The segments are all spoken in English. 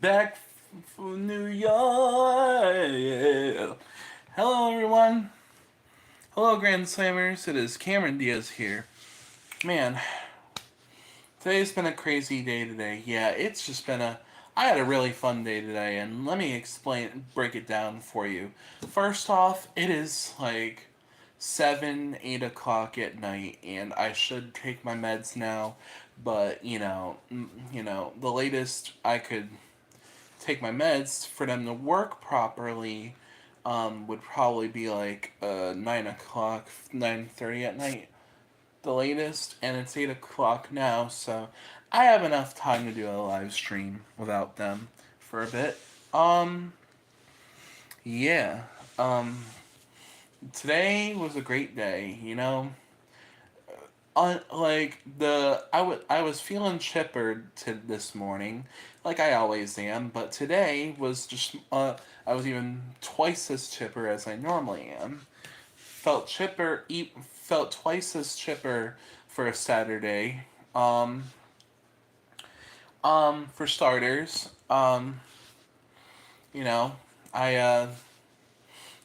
back from New York. Hello, everyone. Hello, Grand Slammers. It is Cameron Diaz here. Man, today's been a crazy day today. Yeah, it's just been a. I had a really fun day today, and let me break it down for you. First off, it is like 7, 8 o'clock at night, and I should take my meds now. But the latest I could take my meds for them to work properly would probably be like 9 o'clock, 9:30 at night, the latest, and it's 8 o'clock now, so I have enough time to do a live stream without them for a bit. Um, yeah. Um, Today was a great day. I was feeling chipper to this morning, like I always am, but today was just I was even twice as chipper as I normally am. Felt twice as chipper for a Saturday. Um for starters, you know, I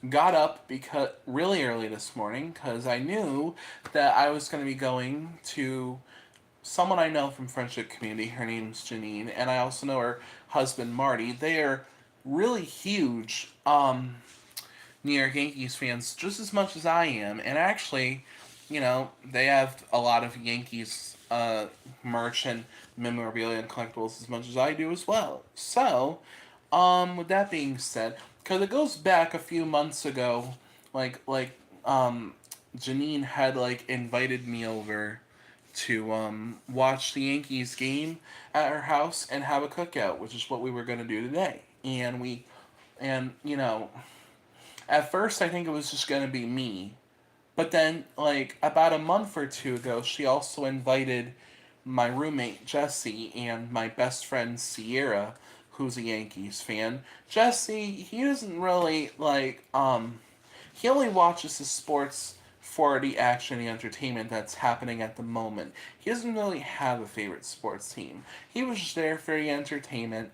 got up because really early this morning because I knew that I was going to be going to someone I know from Friendship Community. Her name's Janine, and I also know her husband Marty. They are really huge New York Yankees fans, just as much as I am. And actually, they have a lot of Yankees merch and memorabilia and collectibles as much as I do as well. So, with that being said, because it goes back a few months ago, like Janine had like invited me over to watch the Yankees game at her house and have a cookout, which is what we were going to do today. And at first I think it was just going to be me. But then, like, about a month or two ago, she also invited my roommate, Jesse, and my best friend, Sierra, who's a Yankees fan. Jesse, he doesn't really, he only watches the sports for the action and the entertainment that's happening at the moment. He doesn't really have a favorite sports team. He was just there for the entertainment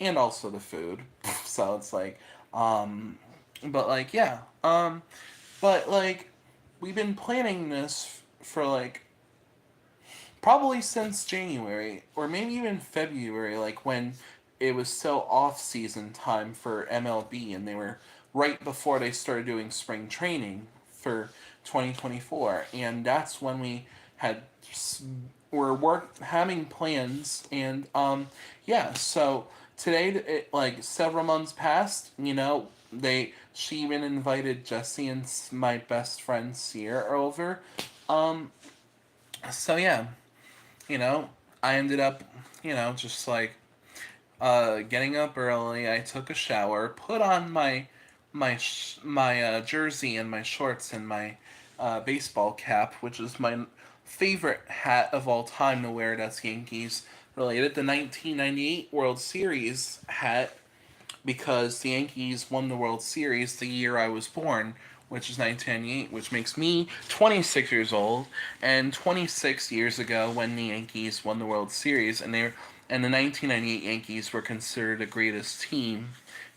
and also the food. So it's like, but like, yeah. But like, we've been planning this for like probably since January or maybe even February, like when it was still off season time for MLB and they were right before they started doing spring training for 2024, and that's when we had having plans, and yeah, so today, like several months passed, she even invited Jesse and my best friend Sierra over. um so yeah, you know I ended up, just like getting up early. I took a shower, put on my jersey and my shorts and my baseball cap, which is my favorite hat of all time to wear that's Yankees related. The 1998 World Series hat, because the Yankees won the World Series the year I was born, which is 1998, which makes me 26 years old. And 26 years ago, when the Yankees won the World Series, and the 1998 Yankees were considered the greatest team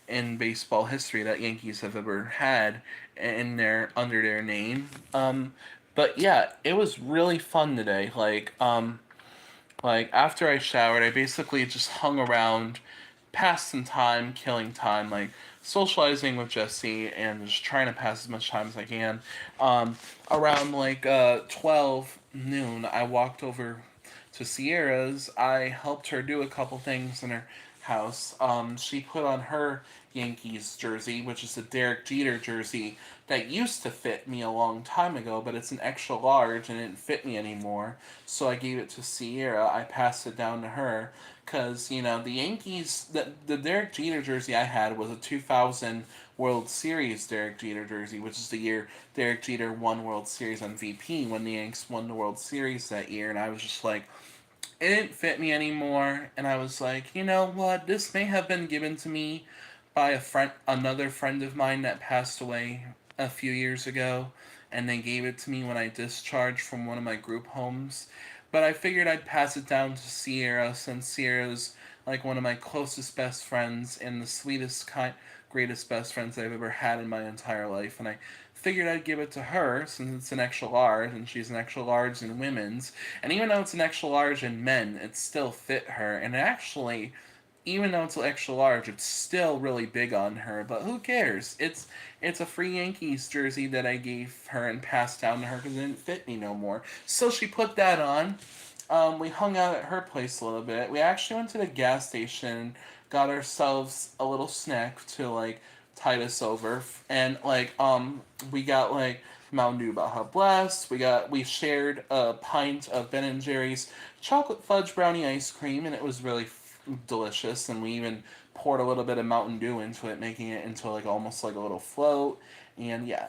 in baseball history that Yankees have ever had in their under their name. But yeah, it was really fun today. Like after I showered, I basically just hung around, passed some time, killing time, like socializing with Jesse and just trying to pass as much time as I can. Around like 12 noon, I walked over to Sierra's. I helped her do a couple things in her house. She put on her Yankees jersey, which is a Derek Jeter jersey that used to fit me a long time ago, but it's an extra large and it didn't fit me anymore. So I gave it to Sierra. I passed it down to her because the Yankees, the Derek Jeter jersey I had was a 2000 World Series Derek Jeter jersey, which is the year Derek Jeter won World Series MVP when the Yanks won the World Series that year, and I was just like, it didn't fit me anymore, and I was like, you know what, this may have been given to me by another friend of mine that passed away a few years ago, and they gave it to me when I discharged from one of my group homes. But I figured I'd pass it down to Sierra, since Sierra's like one of my closest best friends and the sweetest kind, greatest best friends I've ever had in my entire life, and I figured I'd give it to her since it's an extra large and she's an extra large in women's, and even though it's an extra large in men, it still fit her, and actually, even though it's extra large, it's still really big on her. But who cares? It's a free Yankees jersey that I gave her and passed down to her because it didn't fit me no more. So she put that on. We hung out at her place a little bit. We actually went to the gas station, got ourselves a little snack to like tide us over, and we got like Mountain Dew Baja Blast. We shared a pint of Ben and Jerry's chocolate fudge brownie ice cream, and it was really delicious. And we even poured a little bit of Mountain Dew into it, making it into like almost like a little float. And yeah,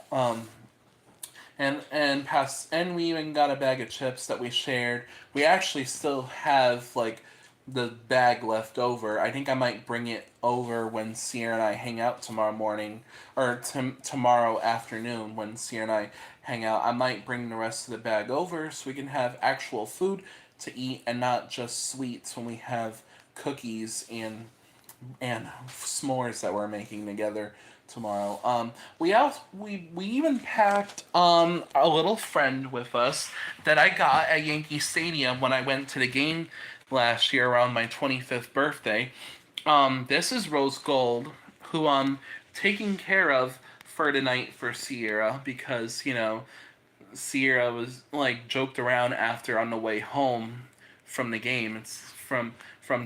and we even got a bag of chips that we shared. We actually still have like the bag left over. I think I might bring it over when Sierra and I hang out tomorrow morning, or tomorrow afternoon when Sierra and I hang out. I might bring the rest of the bag over so we can have actual food to eat and not just sweets when we have cookies and s'mores that we're making together tomorrow. We even packed a little friend with us that I got at Yankee Stadium when I went to the game last year around my 25th birthday. This is Rose Gold, who I'm taking care of for tonight for Sierra because Sierra was like joked around after on the way home from the game. It's from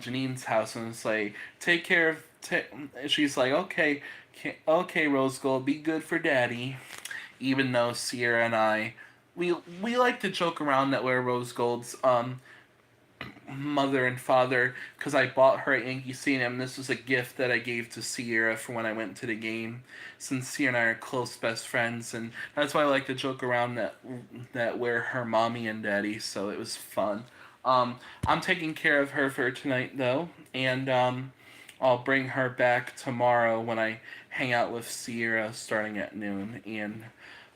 Janine's house, and it's like, take care of. She's like, okay, okay, Rose Gold, be good for Daddy. Even though Sierra and I, we like to joke around that we're Rose Gold's mother and father because I bought her at Yankee Stadium. This was a gift that I gave to Sierra for when I went to the game, since Sierra and I are close best friends, and that's why I like to joke around that we're her mommy and daddy. So it was fun. I'm taking care of her for tonight though, and I'll bring her back tomorrow when I hang out with Sierra starting at noon, and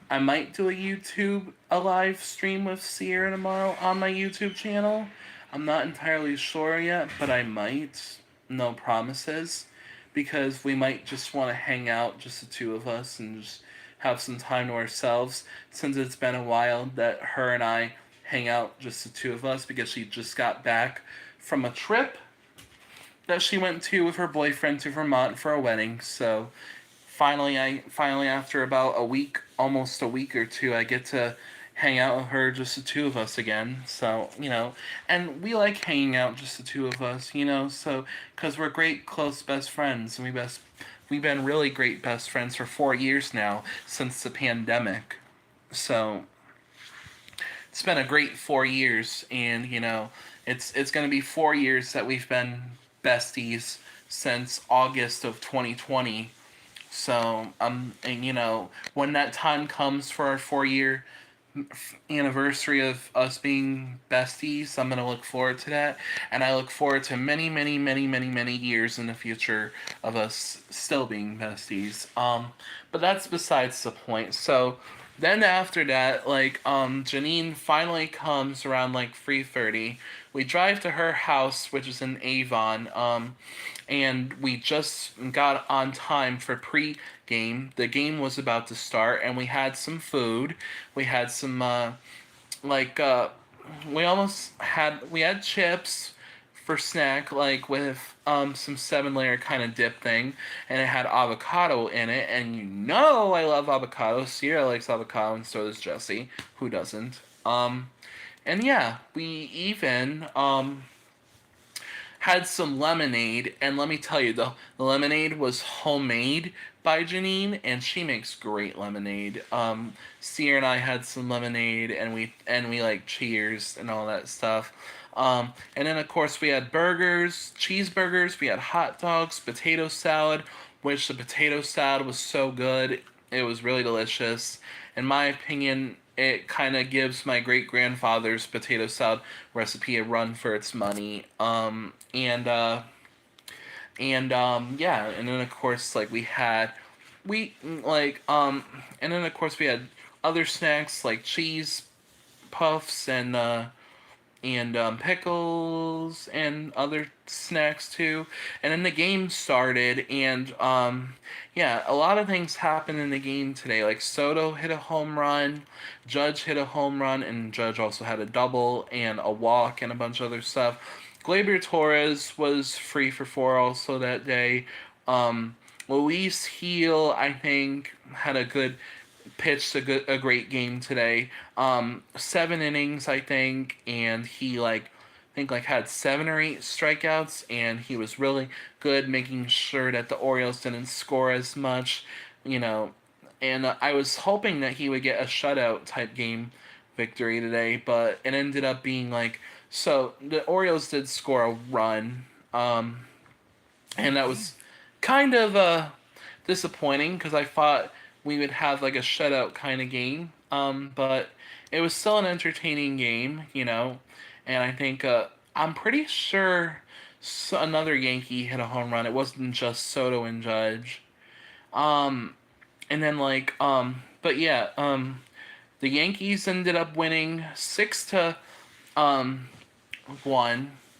I might do a live stream with Sierra tomorrow on my YouTube channel. I'm not entirely sure yet, but I might. No promises, because we might just want to hang out, just the two of us, and just have some time to ourselves. Since it's been a while that her and I hang out, just the two of us, because she just got back from a trip that she went to with her boyfriend to Vermont for a wedding. So finally after about a week, almost a week or two, I get to hang out with her, just the two of us again. So and we like hanging out, just the two of us. So because we're great close best friends, and we've been really great best friends for 4 years now since the pandemic. So it's been a great 4 years, and it's going to be 4 years that we've been besties since August of 2020. So and when that time comes for our 4 year anniversary of us being besties, I'm gonna look forward to that, and I look forward to many, many, many, many, many years in the future of us still being besties. But that's besides the point. So then after that, Janine finally comes around like 3:30. We drive to her house, which is in Avon. And we just got on time for pre-game. The game was about to start, and we had some food. We had some like we had chips for snack, like with some 7-layer kind of dip thing, and it had avocado in it. And I love avocado. Sierra likes avocado, and so does Jesse. Who doesn't? And yeah, we even had some lemonade, and let me tell you, the lemonade was homemade by Janine, and she makes great lemonade. Sierra and I had some lemonade, and we like cheers and all that stuff. And then of course we had burgers, cheeseburgers, we had hot dogs, potato salad, which the potato salad was so good. It was really delicious. In my opinion, it kind of gives my great grandfather's potato salad recipe a run for its money. Yeah, and then of course and then of course we had other snacks like cheese puffs and and pickles and other snacks too. And then the game started, and yeah, a lot of things happened in the game today. Like Soto hit a home run, Judge hit a home run, and Judge also had a double and a walk and a bunch of other stuff. Gleyber Torres was free for four also that day. Um, Luis Heel, I think, had a good pitched a great game today. 7 innings, I think, and he had 7 or 8 strikeouts, and he was really good, making sure that the Orioles didn't score as much, you know. And I was hoping that he would get a shutout type game victory today, but it ended up being so the Orioles did score a run, and that was kind of disappointing because I thought we would have like a shutout kind of game. But it was still an entertaining game, and I think I'm pretty sure another Yankee hit a home run. It wasn't just Soto and Judge. Um, and then but yeah, the Yankees ended up winning 6-1,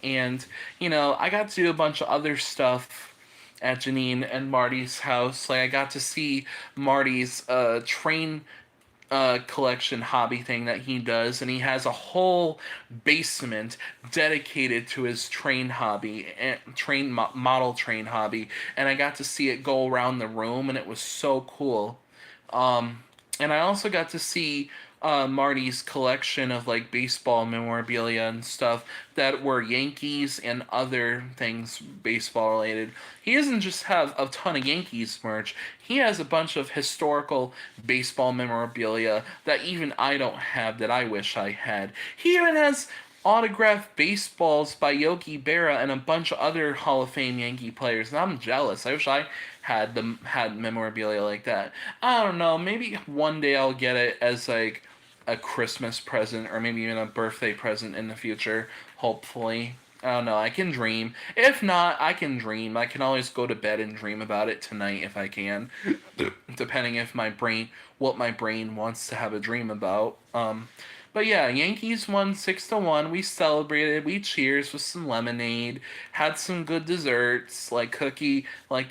and I got to do a bunch of other stuff at Janine and Marty's house. Like I got to see Marty's train collection hobby thing that he does, and he has a whole basement dedicated to his train hobby and model train hobby. And I got to see it go around the room, and it was so cool. Um, and I also got to see Marty's collection of like baseball memorabilia and stuff that were Yankees and other things baseball related. He doesn't just have a ton of Yankees merch. He has a bunch of historical baseball memorabilia that even I don't have that I wish I had. He even has autographed baseballs by Yogi Berra and a bunch of other Hall of Fame Yankee players, and I'm jealous. I wish I had memorabilia like that. I don't know. Maybe one day I'll get it as like a Christmas present or maybe even a birthday present in the future. Hopefully. I don't know. I can dream. If not, I can dream. I can always go to bed and dream about it tonight if I can, depending if what my brain wants to have a dream about. But yeah, Yankees won 6-1. We celebrated. We cheers with some lemonade. Had some good desserts like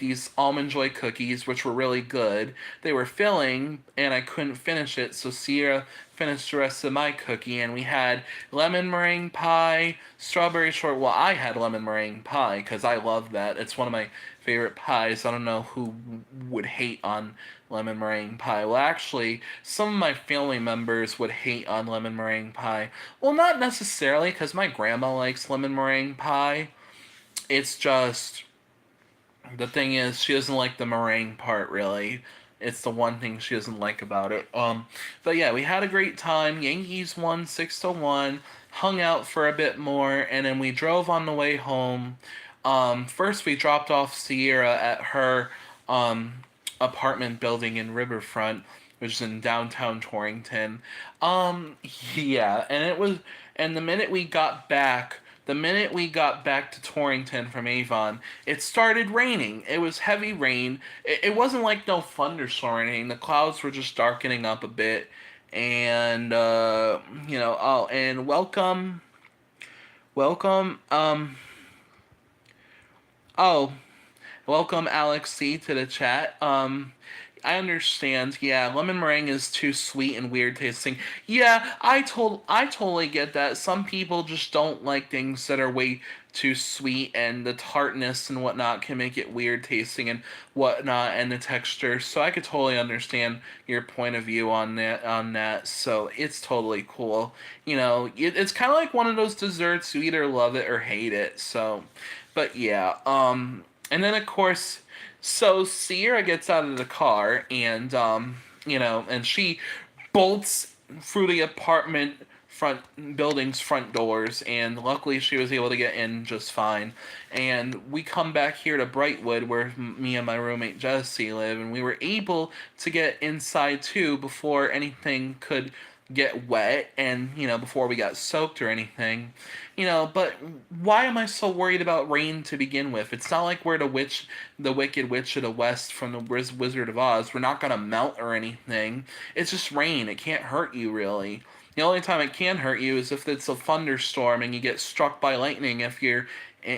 these almond joy cookies, which were really good. They were filling, and I couldn't finish it, so Sierra finished the rest of my cookie. And we had lemon meringue pie, strawberry short. Well, I had lemon meringue pie because I love that. It's one of my favorite pies. I don't know who would hate on lemon meringue pie. Well, actually, some of my family members would hate on lemon meringue pie. Well, not necessarily, because my grandma likes lemon meringue pie. It's just, the thing is, she doesn't like the meringue part, really. It's the one thing she doesn't like about it. But yeah, we had a great time. Yankees won 6-1. Hung out for a bit more, and then we drove on the way home. First, we dropped off Sierra at her apartment building in Riverfront, which is in downtown Torrington. Yeah, and the minute we got back to Torrington from Avon, it started raining. It was heavy rain. It wasn't like no thunderstorm or anything. The clouds were just darkening up a bit. And, and welcome, oh, welcome Alex C to the chat. I understand. Yeah, lemon meringue is too sweet and weird tasting. Yeah, I totally get that. Some people just don't like things that are way too sweet, and the tartness and whatnot can make it weird tasting and whatnot, and the texture. So I could totally understand your point of view on that. So it's totally cool. It's kind of like one of those desserts, you either love it or hate it. So, but yeah. And then of course, so Sierra gets out of the car, and and she bolts through the apartment building's front doors, and luckily she was able to get in just fine. And we come back here to Brightwood, where me and my roommate Jesse live, and we were able to get inside too before anything could get wet, and before we got soaked or anything. But why am I so worried about rain to begin with? It's not like we're the Wicked Witch of the West from the Wizard of Oz. We're not gonna melt or anything. It's just rain. It can't hurt you really. The only time it can hurt you is if it's a thunderstorm and you get struck by lightning if you're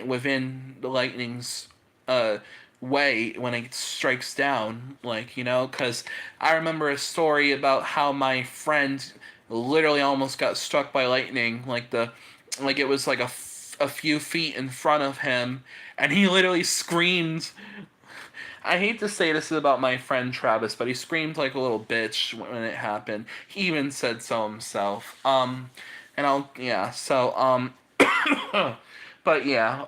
within the lightning's uh, way when it strikes down. Like, because I remember a story about how my friend literally almost got struck by lightning. Like it was like a few feet in front of him, and he literally screamed. I hate to say this about my friend Travis, but he screamed like a little bitch when it happened. He even said so himself. And yeah, so, but yeah,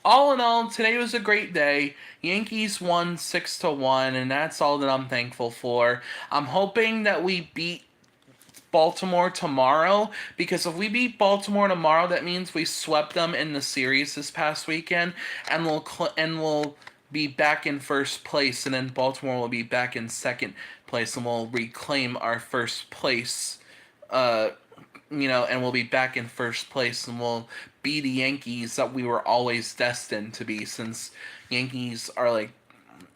all in all, today was a great day. Yankees won 6-1, and that's all that I'm thankful for. I'm hoping that we beat Baltimore tomorrow, because if we beat Baltimore tomorrow, that means we swept them in the series this past weekend, and we'll be back in first place, and then Baltimore will be back in second place, and we'll reclaim our first place. Uh, and we'll be back in first place, and we'll be the Yankees that we were always destined to be, since Yankees are like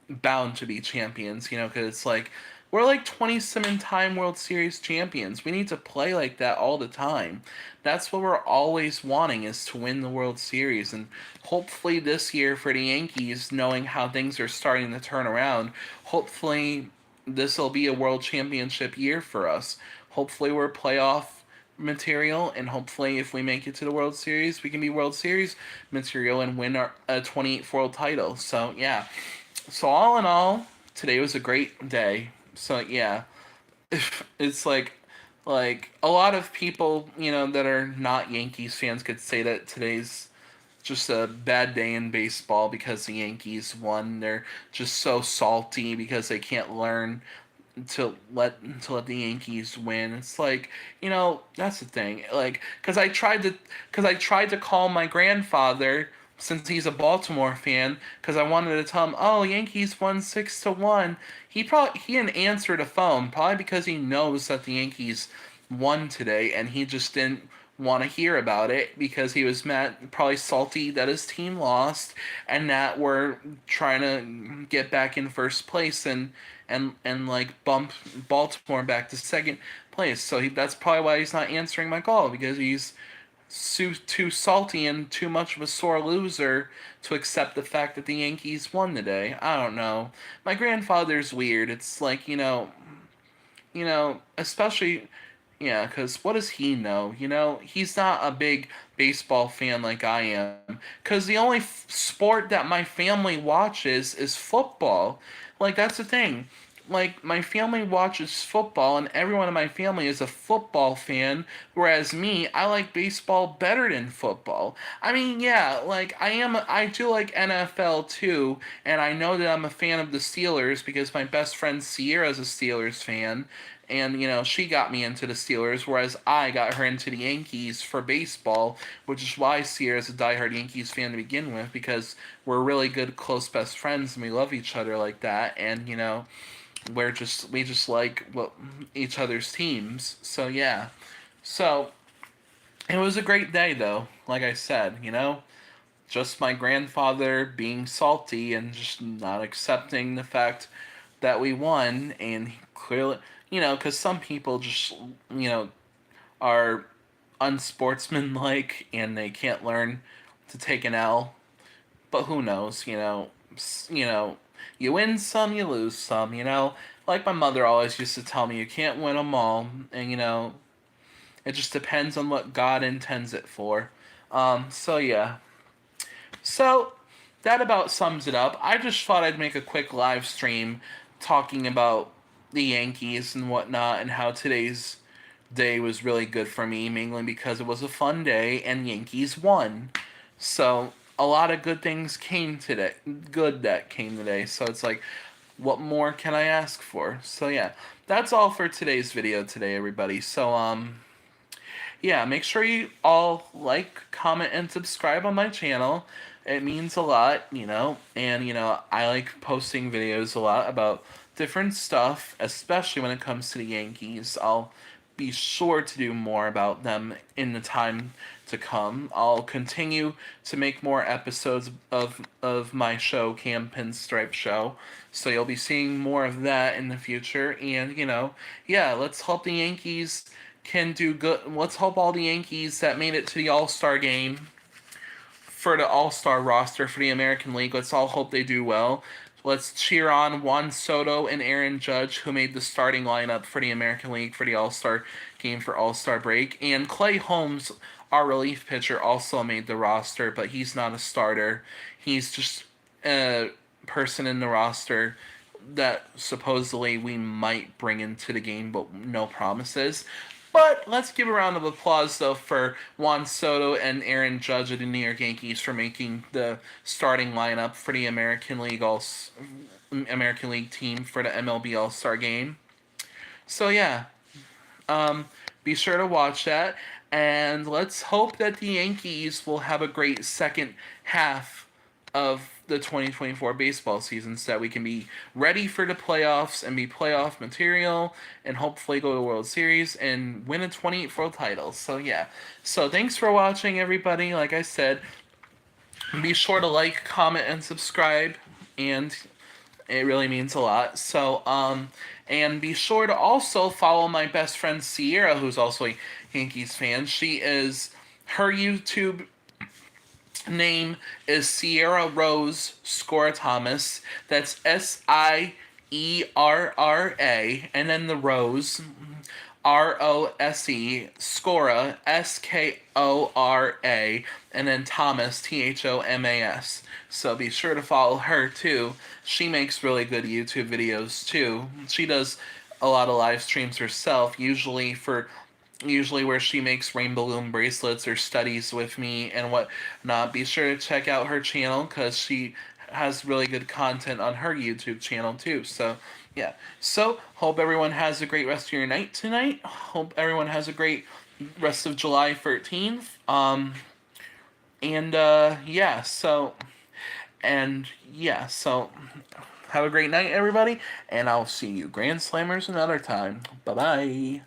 bound to be champions, because it's like we're like 27-time World Series champions. We need to play like that all the time. That's what we're always wanting, is to win the World Series. And hopefully this year for the Yankees, knowing how things are starting to turn around, hopefully this will be a World Championship year for us. Hopefully we're playoff material, and hopefully if we make it to the World Series, we can be World Series material and win our 28th world title. So yeah. So all in all, today was a great day. So yeah, it's like a lot of people, that are not Yankees fans could say that today's just a bad day in baseball because the Yankees won. They're just so salty because they can't learn to let the Yankees win. It's like, that's the thing. Like, cuz I tried to call my grandfather, since he's a Baltimore fan, cuz I wanted to tell him, "Oh, Yankees won 6-1." He didn't answer the phone, probably because he knows that the Yankees won today, and he just didn't want to hear about it because he was mad, probably salty that his team lost, and that we're trying to get back in first place, and like bump Baltimore back to second place. So that's probably why he's not answering my call, because he's too salty and too much of a sore loser to accept the fact that the Yankees won today. I don't know. My grandfather's weird. It's like, especially, yeah, because what does he know? He's not a big baseball fan like I am. Because the only sport that my family watches is football. Like, that's the thing. Like, my family watches football, and everyone in my family is a football fan, whereas me, I like baseball better than football. I mean, yeah, like, I do like NFL too, and I know that I'm a fan of the Steelers because my best friend Sierra's a Steelers fan, and she got me into the Steelers, whereas I got her into the Yankees for baseball, which is why Sierra's a diehard Yankees fan to begin with, because we're really good close best friends and we love each other like that, and we just like each other's teams. So yeah. So it was a great day though, like I said, just my grandfather being salty and just not accepting the fact that we won, and he clearly, because some people just, are unsportsmanlike and they can't learn to take an L. But who knows, you win some, you lose some, Like my mother always used to tell me, you can't win them all, and it just depends on what God intends it for. So yeah. So that about sums it up. I just thought I'd make a quick live stream talking about the Yankees and whatnot, and how today's day was really good for me, mainly because it was a fun day and Yankees won. So a lot of good things came today. Good that came today. So it's like, what more can I ask for? So yeah, that's all for today's video today, everybody. So yeah, make sure you all like, comment, and subscribe on my channel. It means a lot, and I like posting videos a lot about different stuff, especially when it comes to the Yankees. I'll be sure to do more about them in the time to come. I'll continue to make more episodes of my show, Cam Pinstripe Show. So you'll be seeing more of that in the future. And, yeah, let's hope the Yankees can do good. Let's hope all the Yankees that made it to the All-Star game for the All-Star roster for the American League, let's all hope they do well. Let's cheer on Juan Soto and Aaron Judge, who made the starting lineup for the American League for the All-Star game for All-Star break. And Clay Holmes, our relief pitcher, also made the roster, but he's not a starter. He's just a person in the roster that supposedly we might bring into the game, but no promises. But let's give a round of applause, though, for Juan Soto and Aaron Judge of the New York Yankees for making the starting lineup for the American League team for the MLB All-Star Game. So, yeah, be sure to watch that, and let's hope that the Yankees will have a great second half of the 2024 baseball season so that we can be ready for the playoffs and be playoff material and hopefully go to the World Series and win a 28th world title. So, yeah. So, thanks for watching, everybody. Like I said, be sure to like, comment, and subscribe, and it really means a lot. So, and be sure to also follow my best friend Sierra, who's also a Yankees fan. Her YouTube name is Sierra Rose Scora Thomas. That's Sierra, and then the Rose, Rose, Scora, Skora, and then Thomas, Thomas. So be sure to follow her too. She makes really good YouTube videos too. She does a lot of live streams herself, usually where she makes rainbow balloon bracelets or studies with me and whatnot. Be sure to check out her channel because she has really good content on her YouTube channel too. So, yeah. So, hope everyone has a great rest of your night tonight. Hope everyone has a great rest of July 13th. Yeah, so have a great night, everybody, and I'll see you Grand Slammers another time. Bye-bye.